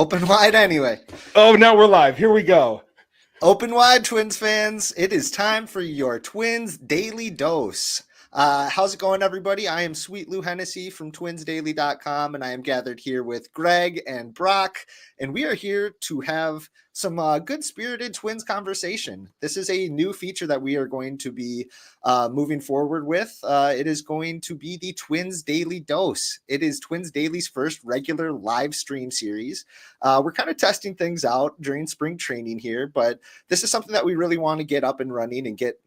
Open wide anyway. Oh, now we're live. Here we go. Open wide, Twins fans. It is time for your Twins Daily Dose. How's it going, everybody? I am Sweet Lou Hennessy from twinsdaily.com, and I am gathered here with Greg and Brock, and we are here to have some good-spirited Twins conversation. This is a new feature that we are going to be moving forward with. It is going to be the Twins Daily Dose. It is Twins Daily's first regular live stream series. We're kind of testing things out during spring training here, but this is something that we really want to get up and running and get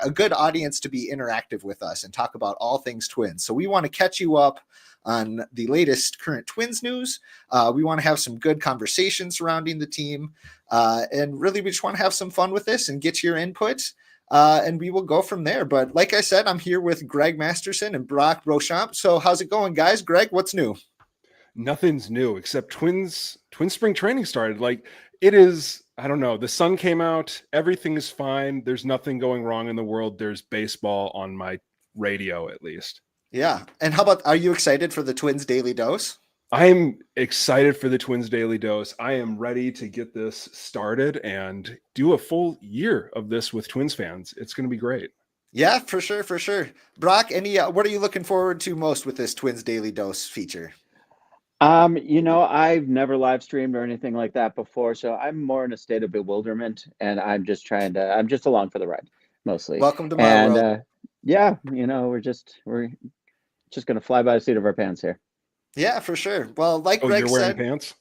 a good audience to be interactive with us and talk about all things Twins. So we want to catch you up on the latest current Twins news. We want to have some good conversations surrounding the team. And really, we just want to have some fun with this and get your input. And we will go from there. But like I said, I'm here with Greg Masterson and Brock Beauchamp. So how's it going, guys? Greg, what's new? Nothing's new except Twins spring training started. Like, it is, I don't know. The sun came out. Everything is fine. There's nothing going wrong in the world. There's baseball on my radio, at least. Yeah. And how about, are you excited for the Twins Daily Dose? I'm excited for the Twins Daily Dose. I am ready to get this started and do a full year of this with Twins fans. It's going to be great. Yeah, for sure. For sure. Brock, what are you looking forward to most with this Twins Daily Dose feature? I've never live streamed or anything like that before, so I'm more in a state of bewilderment, and I'm just along for the ride, mostly. Welcome to my world. We're just going to fly by the seat of our pants here. Yeah, for sure. Well, like Greg you're wearing said, pants?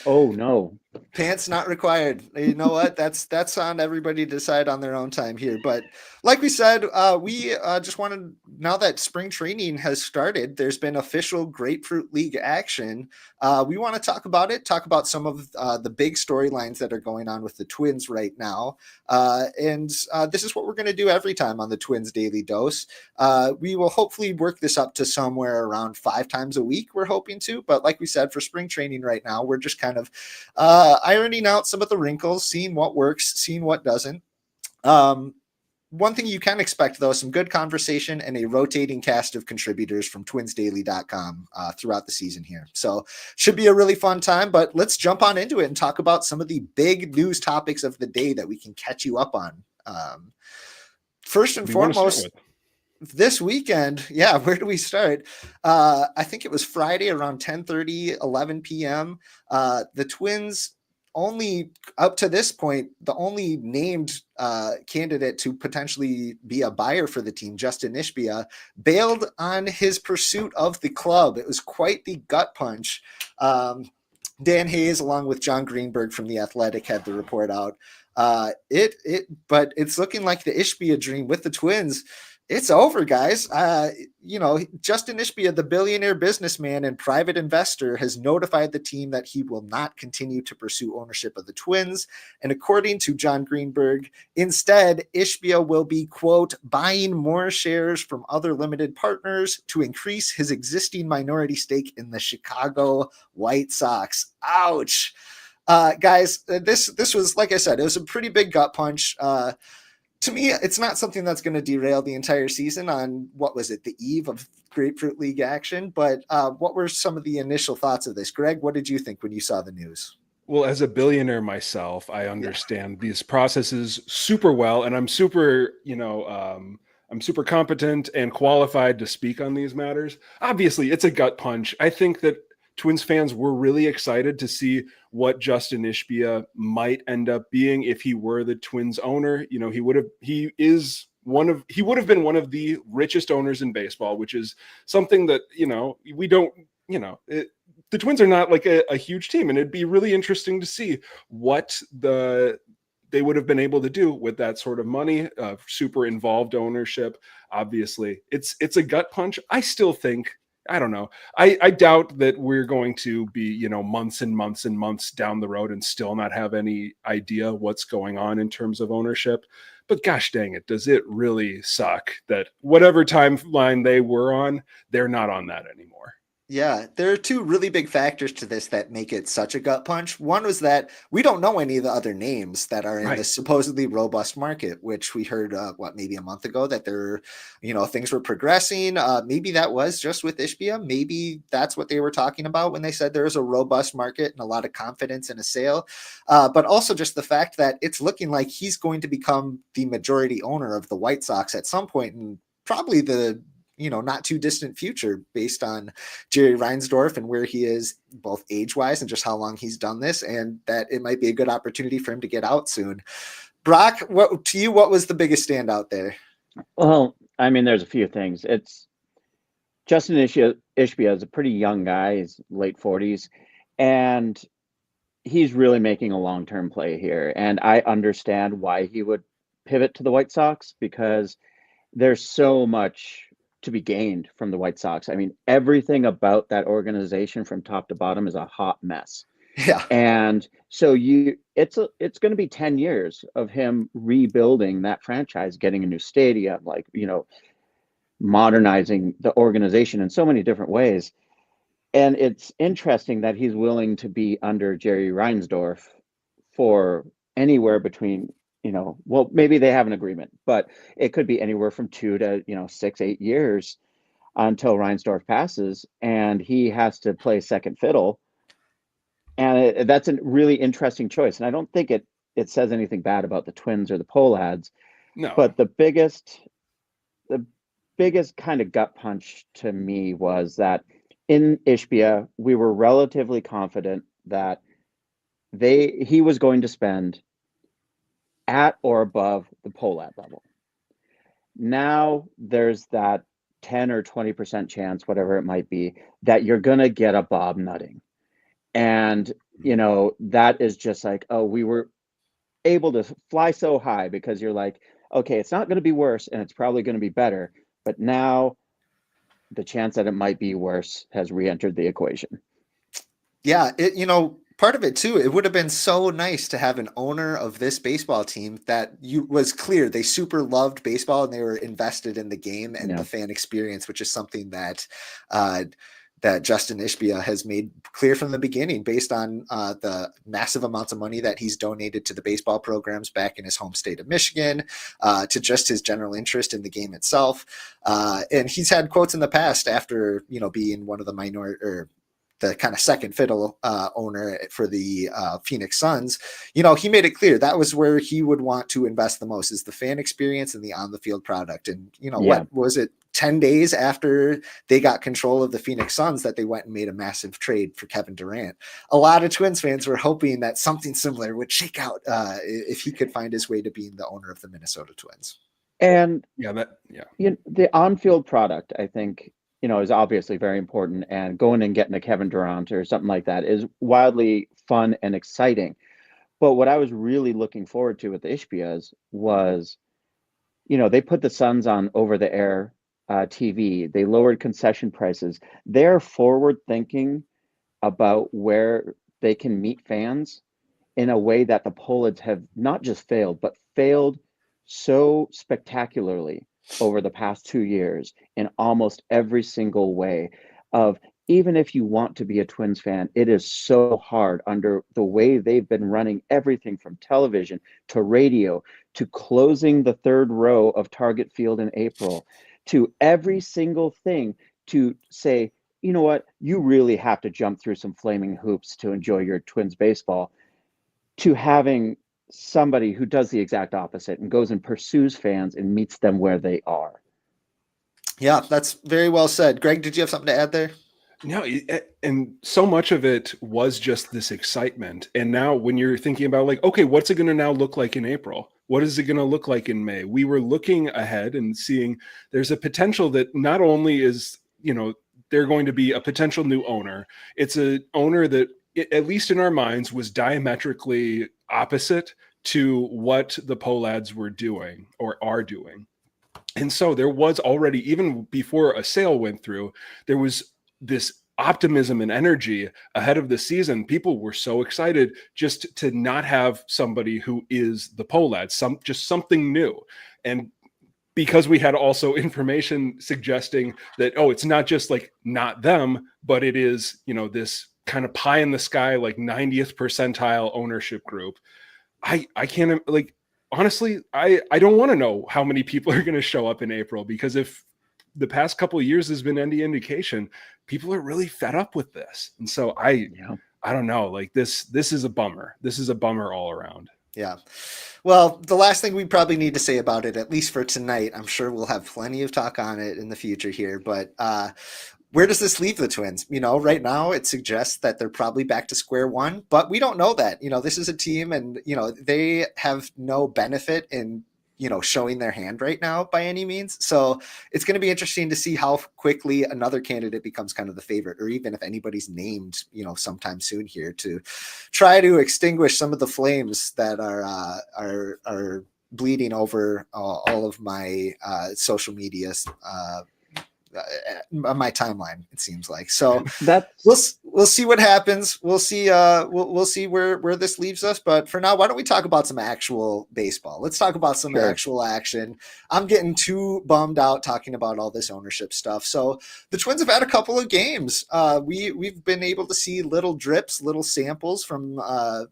Oh no. Pants not required. You know what? That's on everybody to decide on their own time here. But like we said, we just wanted, now that spring training has started, there's been official Grapefruit League action. We want to talk about it, talk about some of the big storylines that are going on with the Twins right now. And this is what we're going to do every time on the Twins Daily Dose. We will hopefully work this up to somewhere around 5 times a week, we're hoping to. But like we said, for spring training right now, we're just kind of ironing out some of the wrinkles, seeing what works, seeing what doesn't. One thing you can expect, though, some good conversation and a rotating cast of contributors from twinsdaily.com throughout the season here. So should be a really fun time, but let's jump on into it and talk about some of the big news topics of the day that we can catch you up on. First and foremost, this weekend, where do we start? I think it was Friday around 10:30, 11 p.m. The Twins, only up to this point, the only named candidate to potentially be a buyer for the team, Justin Ishbia, bailed on his pursuit of the club. It was quite the gut punch. Dan Hayes, along with John Greenberg from The Athletic, had the report out. But it's looking like the Ishbia dream with the Twins, it's over, guys. Justin Ishbia, the billionaire businessman and private investor, has notified the team that he will not continue to pursue ownership of the Twins. And according to John Greenberg, instead, Ishbia will be, quote, buying more shares from other limited partners to increase his existing minority stake in the Chicago White Sox. Ouch. Guys, this was, like I said, it was a pretty big gut punch. To me, it's not something that's going to derail the entire season on, the eve of Grapefruit League action. But what were some of the initial thoughts of this? Greg, what did you think when you saw the news? Well, as a billionaire myself, I understand these processes super well, and I'm super competent and qualified to speak on these matters. Obviously, it's a gut punch. I think that Twins fans were really excited to see what Justin Ishbia might end up being if he were the Twins owner. He would have been one of the richest owners in baseball, which is something that, we don't, the Twins are not like a huge team, and it'd be really interesting to see what they would have been able to do with that sort of money, super involved ownership. Obviously, it's a gut punch. I still think, I don't know. I doubt that we're going to be, months and months and months down the road and still not have any idea what's going on in terms of ownership. But gosh dang it, does it really suck that whatever timeline they were on, they're not on that anymore. Yeah, there are two really big factors to this that make it such a gut punch. One was that we don't know any of the other names that are in Right. this supposedly robust market, which we heard, maybe a month ago that things were progressing. Maybe that was just with Ishbia. Maybe that's what they were talking about when they said there was a robust market and a lot of confidence in a sale. But also just the fact that it's looking like he's going to become the majority owner of the White Sox at some point in probably the not too distant future based on Jerry Reinsdorf and where he is both age wise and just how long he's done this, and that it might be a good opportunity for him to get out soon. Brock, what was the biggest standout there? Well, I mean, there's a few things. It's Justin Ishbia is a pretty young guy. He's late 40s, and he's really making a long-term play here. And I understand why he would pivot to the White Sox because there's so much to be gained from the White Sox. I mean, everything about that organization from top to bottom is a hot mess. Yeah. And so it's going to be 10 years of him rebuilding that franchise, getting a new stadium, modernizing the organization in so many different ways. And it's interesting that he's willing to be under Jerry Reinsdorf for anywhere between, well, maybe they have an agreement, but it could be anywhere from 2 to, 6, 8 years until Reinsdorf passes and he has to play second fiddle. And that's a really interesting choice. And I don't think it says anything bad about the Twins or the Pohlads. No. But the biggest kind of gut punch to me was that in Ishbia, we were relatively confident that he was going to spend at or above the Pohlad level. Now there's that 10 or 20% chance, whatever it might be, that you're going to get a Bob Nutting. And, that is just like, oh, we were able to fly so high because you're like, okay, it's not going to be worse and it's probably going to be better. But now the chance that it might be worse has re-entered the equation. Yeah, part of it too, it would have been so nice to have an owner of this baseball team that was clear they super loved baseball and they were invested in the game and the fan experience, which is something that Justin Ishbia has made clear from the beginning based on the massive amounts of money that he's donated to the baseball programs back in his home state of Michigan, to just his general interest in the game itself. And he's had quotes in the past after, being one of the the kind of second fiddle owner for the Phoenix Suns. He made it clear that was where he would want to invest the most, is the fan experience and the on the field product. And what was it, 10 days after they got control of the Phoenix Suns, that they went and made a massive trade for Kevin Durant. A lot of Twins fans were hoping that something similar would shake out if he could find his way to being the owner of the Minnesota Twins. And the on-field product, I think, is obviously very important, and going and getting a Kevin Durant or something like that is wildly fun and exciting. But what I was really looking forward to with the Ishbias was, they put the Suns on over-the-air TV. They lowered concession prices. They're forward thinking about where they can meet fans in a way that the Pohlads have not just failed, but failed so spectacularly over the past 2 years in almost every single way. Of even if you want to be a Twins fan, it is so hard under the way they've been running everything from television to radio to closing the third row of Target Field in April to every single thing, to say, you know what, you really have to jump through some flaming hoops to enjoy your Twins baseball, to having somebody who does the exact opposite and goes and pursues fans and meets them where they are. Yeah, that's very well said. Greg, did you have something to add there? No, and so much of it was just this excitement. And now when you're thinking about like, okay, what's it going to now look like in April? What is it going to look like in May? We were looking ahead and seeing there's a potential that not only is, they're going to be a potential new owner. It's an owner that, at least in our minds, was diametrically opposite to what the Pohlads were doing or are doing. And so there was already, even before a sale went through, there was this optimism and energy ahead of the season. People were so excited just to not have somebody who is the Pohlads, just something new. And because we had also information suggesting that, oh, it's not just like not them, but it is, you know, this kind of pie in the sky, like 90th percentile ownership group. I can't, like, honestly, I don't want to know how many people are going to show up in April, because if the past couple of years has been any indication, people are really fed up with this. And so I don't know, like this is a bummer. This is a bummer all around. Yeah. Well, the last thing we probably need to say about it, at least for tonight, I'm sure we'll have plenty of talk on it in the future here, but where does this leave the Twins? You know, right now it suggests that they're probably back to square one, but we don't know that. You know, this is a team and, you know, they have no benefit in, you know, showing their hand right now by any means. So it's going to be interesting to see how quickly another candidate becomes kind of the favorite, or even if anybody's named, you know, sometime soon here to try to extinguish some of the flames that are bleeding over all of my social media my timeline, it seems like. So we'll see what happens. We'll see we'll see where this leaves us, but for now, why don't we talk about some actual baseball? Let's talk about some actual action. I'm getting too bummed out talking about all this ownership stuff. So the Twins have had a couple of games. We've been able to see little drips, little samples from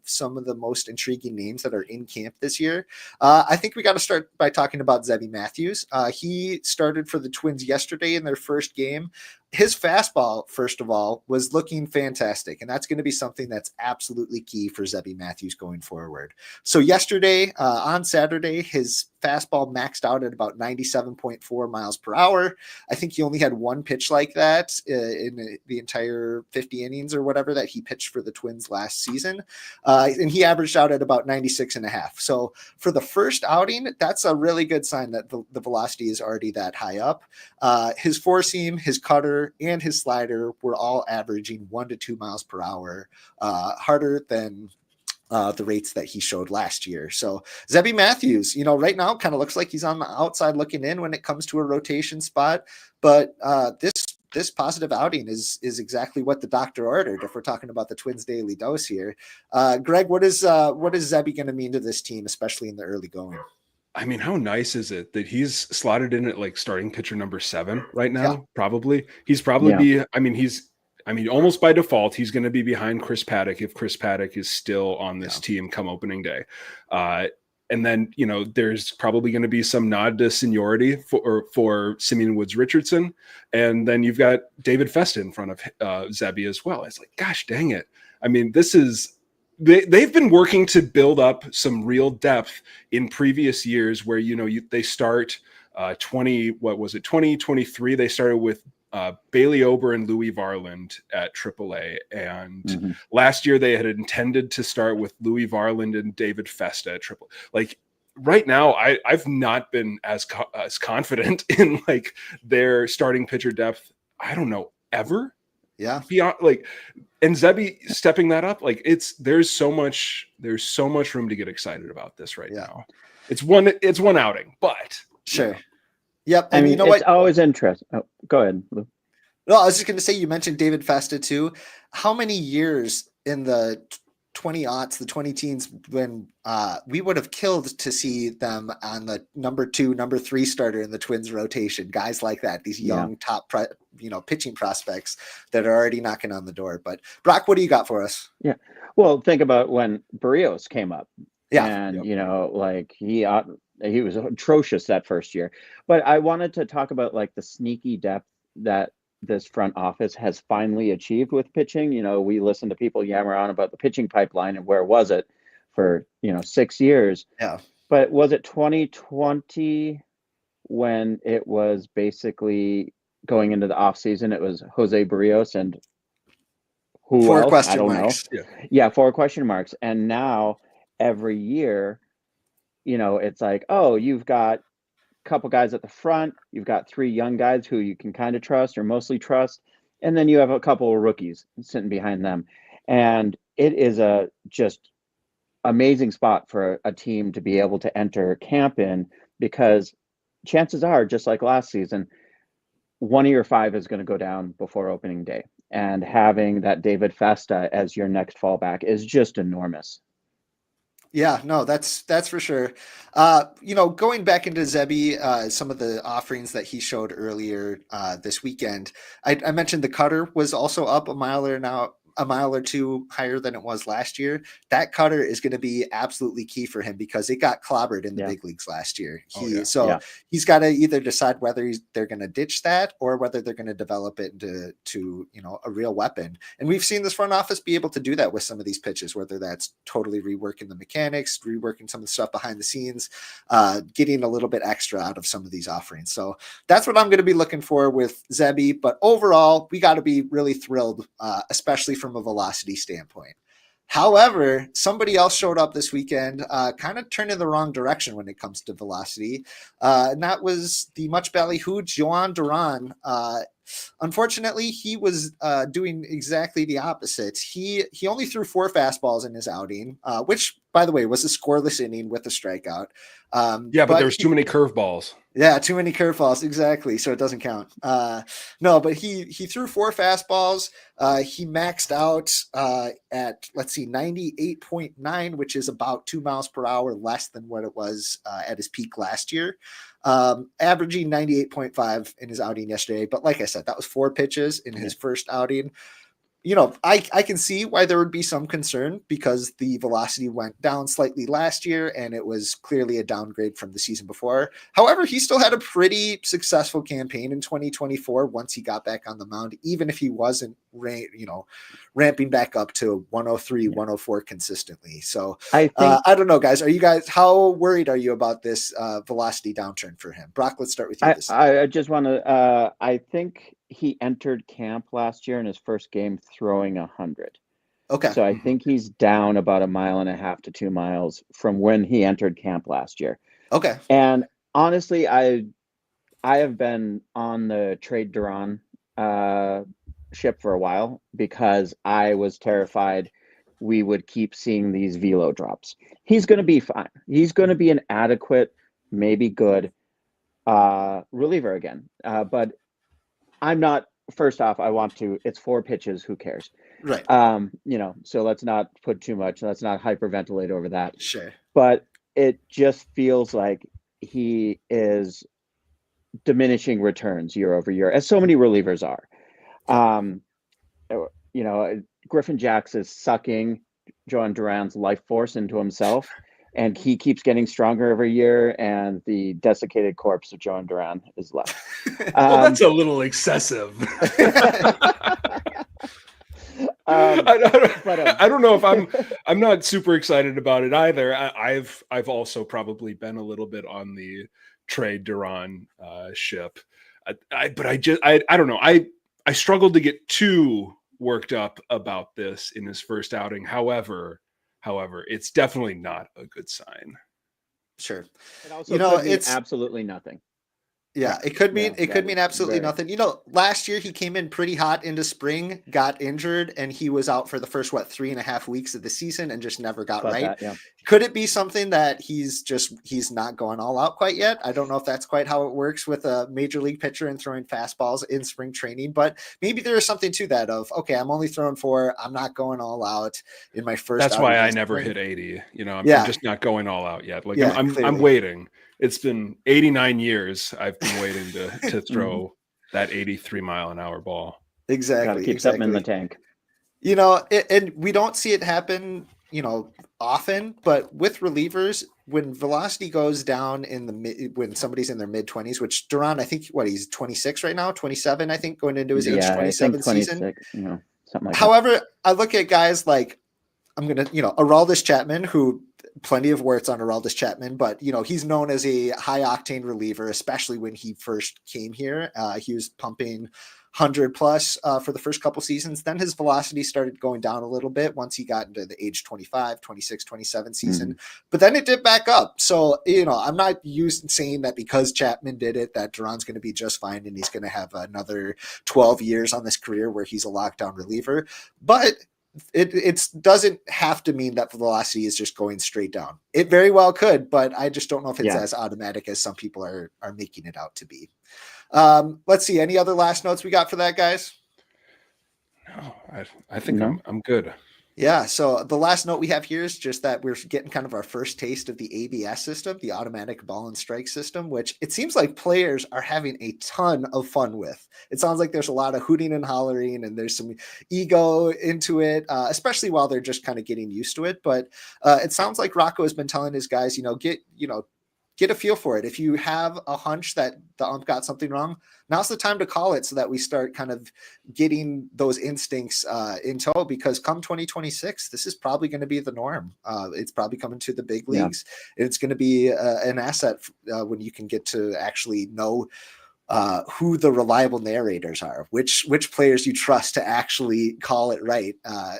some of the most intriguing names that are in camp this year. I think we got to start by talking about Zebby Matthews. He started for the Twins yesterday in their first game. His fastball, first of all, was looking fantastic, and that's going to be something that's absolutely key for Zebby Matthews going forward. So yesterday, on Saturday, his fastball maxed out at about 97.4 miles per hour. I think he only had one pitch like that in the entire 50 innings or whatever that he pitched for the Twins last season. And he averaged out at about 96.5. So for the first outing, that's a really good sign that the velocity is already that high up. His four seam, his cutter, and his slider were all averaging 1 to 2 miles per hour, harder than the rates that he showed last year. So Zebby Matthews, you know, right now kind of looks like he's on the outside looking in when it comes to a rotation spot. But this positive outing is exactly what the doctor ordered. If we're talking about the Twins daily dose here, Greg, what is Zebby going to mean to this team, especially in the early going? I mean, how nice is it that he's slotted in at like starting pitcher number 7 right now? Yeah. Probably he's probably almost by default, he's going to be behind Chris Paddock if Chris Paddock is still on this team come opening day. And then, you know, there's probably going to be some nod to seniority for Simeon Woods Richardson. And then you've got David Festa in front of Zebby as well. It's like, gosh, dang it. I mean, they've been working to build up some real depth in previous years where, you know, they start 2023. They started with Bailey Ober and Louis Varland at AAA. And last year they had intended to start with Louis Varland and David Festa at AAA. Like right now, I've not been as confident in like their starting pitcher depth. I don't know, ever. Yeah. Beyond like, and Zebby stepping that up, like there's so much room to get excited about this right now. It's one outing, but sure. Yeah. Yep. And you know it's always interesting. Oh, go ahead, Lou. No, I was just going to say, you mentioned David Festa too. How many years in the 20-aughts, the 20 teens, when we would have killed to see them on the number 2, number 3 starter in the Twins rotation, guys like that, these young top, pitching prospects that are already knocking on the door. But Brock, what do you got for us? Yeah. Well, think about when Barrios came up. Yeah. And, you know, like he was atrocious that first year. But I wanted to talk about like the sneaky depth that this front office has finally achieved with pitching. You know, we listen to people yammer on about the pitching pipeline and where was it for, 6 years. Yeah. But was it 2020 when it was basically going into the off season? It was Jose Barrios and who 4 else? question I don't marks. know. Yeah, 4 question marks. And now every year, it's like, oh, you've got a couple guys at the front, you've got 3 young guys who you can kind of trust or mostly trust, and then you have a couple of rookies sitting behind them. And it is a just amazing spot for a team to be able to enter camp in, because chances are, just like last season, one of your 5 is going to go down before opening day. And having that David Festa as your next fallback is just enormous. Yeah, no, that's for sure. Going back into Zebi, some of the offerings that he showed earlier this weekend, I mentioned the cutter was also up a mile or two higher than it was last year. That cutter is going to be absolutely key for him because it got clobbered in the Yeah. big leagues last year. Oh, yeah. Yeah. He's got to either decide whether they're going to ditch that or whether they're going to develop it to a real weapon. And we've seen this front office be able to do that with some of these pitches, whether that's totally reworking the mechanics, reworking some of the stuff behind the scenes, getting a little bit extra out of some of these offerings. So that's what I'm going to be looking for with Zebi. But overall, we got to be really thrilled, especially from a velocity standpoint. However, somebody else showed up this weekend, kind of turned in the wrong direction when it comes to velocity. And that was the much ballyhooed Joan Duran. Unfortunately, he was doing exactly the opposite. He only threw 4 fastballs in his outing, which, by the way, was a scoreless inning with a strikeout. But there was too many curveballs. Yeah, too many curveballs, exactly. So it doesn't count. No, but he threw 4 fastballs. He maxed out at 98.9, which is about 2 miles per hour less than what it was at his peak last year. Averaging 98.5 in his outing yesterday. But like I said, that was 4 pitches in his first outing. I can see why there would be some concern because the velocity went down slightly last year and it was clearly a downgrade from the season before. However, he still had a pretty successful campaign in 2024 once he got back on the mound, even if he wasn't, ramping back up to 103, 104 consistently. So I don't know, guys. How worried are you about this velocity downturn for him? Brock, let's start with you. I just want to, I think he entered camp last year in his first game throwing 100. Okay. So I think he's down about 1.5 miles to 2 miles from when he entered camp last year. Okay. And honestly, I have been on the trade Duran ship for a while because I was terrified we would keep seeing these velo drops. He's going to be fine. He's going to be an adequate, maybe good reliever again. But I'm not, first off, it's 4 pitches. Who cares? Right. So let's not put too much, let's not hyperventilate over that. Sure. But it just feels like he is diminishing returns year over year, as so many relievers are. Griffin Jacks is sucking Joan Duran's life force into himself. And he keeps getting stronger every year, and the desiccated corpse of Joan Duran is left. Well, that's a little excessive. I don't know if I'm not super excited about it either. I've also probably been a little bit on the trade Duran ship. I don't know. I struggled to get too worked up about this in his first outing. However, it's definitely not a good sign. Sure. It also it's absolutely nothing. Yeah, it could mean absolutely nothing. Last year he came in pretty hot into spring, got injured, and he was out for the first 3.5 weeks of the season and just never got right. Could it be something that he's not going all out quite yet? I don't know if that's quite how it works with a major league pitcher and throwing fastballs in spring training, but maybe there is something to that of, okay, I'm only throwing 4, I'm not going all out in my first. That's why I never hit 80. I'm just not going all out yet. I'm waiting. It's been 89 years I've been waiting to throw that 83 mile an hour ball. Exactly. Gotta keep something in the tank. And we don't see it happen, often, but with relievers, when velocity goes down when somebody's in their mid 20s, which Duran, I think he's 26 right now, 27, I think, going into his age 27 season. Something like However, that. I look at guys like, I'm going to, Aroldis Chapman, who plenty of words on Aroldis Chapman, but, he's known as a high octane reliever, especially when he first came here. He was pumping 100 plus for the first couple seasons. Then his velocity started going down a little bit once he got into the age 25, 26, 27 season, but then it did back up. So, I'm not saying that because Chapman did it, that Duran's going to be just fine and he's going to have another 12 years on this career where he's a lockdown reliever, but it doesn't have to mean that velocity is just going straight down. It very well could, but I just don't know if it's as automatic as some people are making it out to be. Let's see. Any other last notes we got for that, guys? No, I think I'm good. Yeah, so the last note we have here is just that we're getting kind of our first taste of the ABS system, the automatic ball and strike system, which it seems like players are having a ton of fun with. It sounds like there's a lot of hooting and hollering, and there's some ego into it, especially while they're just kind of getting used to it. But it sounds like Rocco has been telling his guys, get a feel for it. If you have a hunch that the ump got something wrong, now's the time to call it so that we start kind of getting those instincts in tow, because come 2026, this is probably going to be the norm. It's probably coming to the big leagues. Yeah. It's going to be an asset when you can get to actually know who the reliable narrators are, which players you trust to actually call it right.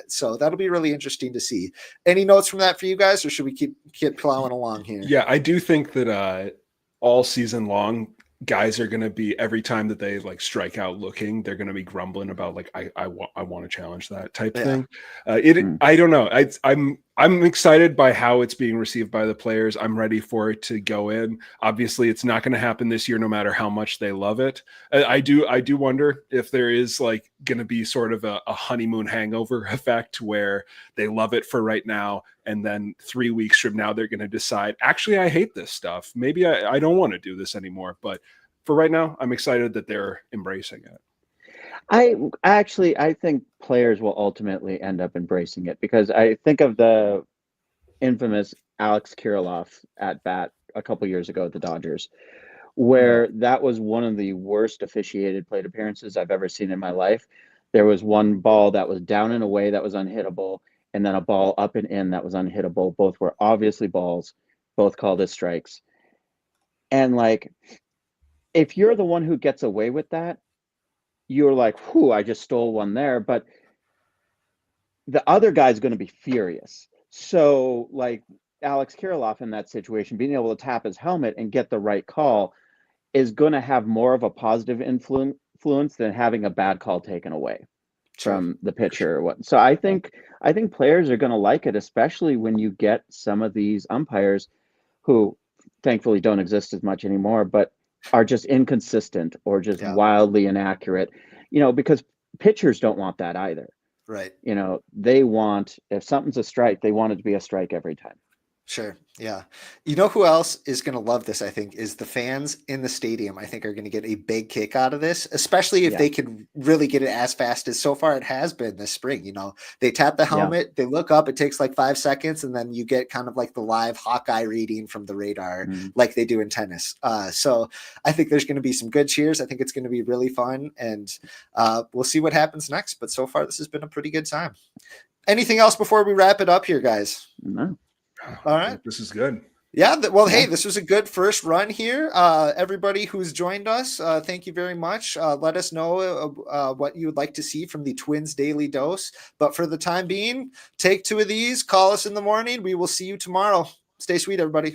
So that'll be really interesting to see. Any notes from that for you guys, or should we keep plowing along here? Yeah, I do think that all season long, guys are going to be, every time that they like strike out looking, they're going to be grumbling about like, I want to challenge that type thing. I don't know. I'm excited by how it's being received by the players. I'm ready for it to go in. Obviously, it's not going to happen this year, no matter how much they love it. I do wonder if there is like going to be sort of a honeymoon hangover effect where they love it for right now, and then 3 weeks from now they're going to decide, actually, I hate this stuff. Maybe I don't want to do this anymore. But for right now, I'm excited that they're embracing it. I think players will ultimately end up embracing it, because I think of the infamous Alex Kirilloff at bat a couple years ago at the Dodgers, where that was one of the worst officiated plate appearances I've ever seen in my life. There was one ball that was down and away that was unhittable, and then a ball up and in that was unhittable. Both were obviously balls, both called as strikes. And like, if you're the one who gets away with that, you're like, whew, I just stole one there. But the other guy's going to be furious. So like Alex Kirilloff in that situation, being able to tap his helmet and get the right call is going to have more of a positive influence than having a bad call taken away from the pitcher or what. So I think players are going to like it, especially when you get some of these umpires who thankfully don't exist as much anymore, but are just inconsistent or just wildly inaccurate, because pitchers don't want that either. Right. They want, if something's a strike, they want it to be a strike every time. Sure. Yeah. You know who else is going to love this, I think, is the fans in the stadium. I think are going to get a big kick out of this, especially if they can really get it as fast as so far it has been this spring. They tap the helmet, they look up, it takes like 5 seconds, and then you get kind of like the live Hawkeye reading from the radar like they do in tennis. So I think there's going to be some good cheers. I think it's going to be really fun, and we'll see what happens next. But so far, this has been a pretty good time. Anything else before we wrap it up here, guys? No. All right. This is good. Yeah. Well, hey, this was a good first run here. Everybody who's joined us, thank you very much. Let us know what you would like to see from the Twins Daily Dose. But for the time being, take 2 of these, call us in the morning. We will see you tomorrow. Stay sweet, everybody.